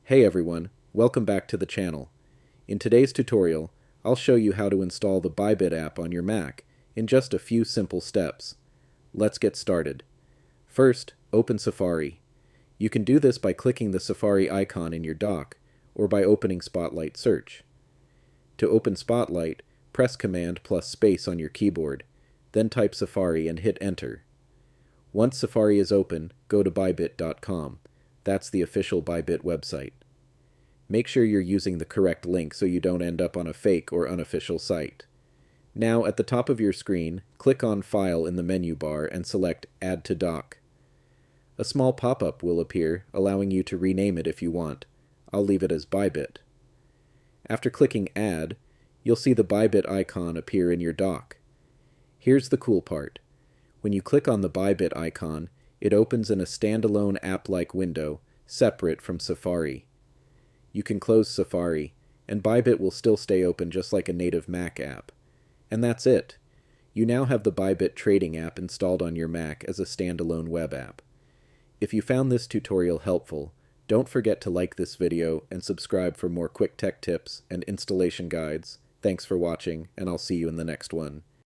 Hey everyone, welcome back to the channel. In today's tutorial, I'll show you how to install the Bybit app on your Mac in just a few simple steps. Let's get started. First, open Safari. You can do this by clicking the Safari icon in your dock, or by opening Spotlight Search. To open Spotlight, press Command plus Space on your keyboard, then type Safari and hit Enter. Once Safari is open, go to bybit.com. That's the official Bybit website. Make sure you're using the correct link so you don't end up on a fake or unofficial site. Now, at the top of your screen, click on File in the menu bar and select Add to Dock. A small pop-up will appear, allowing you to rename it if you want. I'll leave it as Bybit. After clicking Add, you'll see the Bybit icon appear in your dock. Here's the cool part. When you click on the Bybit icon, it opens in a standalone app-like window, separate from Safari. You can close Safari, and Bybit will still stay open just like a native Mac app. And that's it. You now have the Bybit trading app installed on your Mac as a standalone web app. If you found this tutorial helpful, don't forget to like this video and subscribe for more quick tech tips and installation guides. Thanks for watching, and I'll see you in the next one.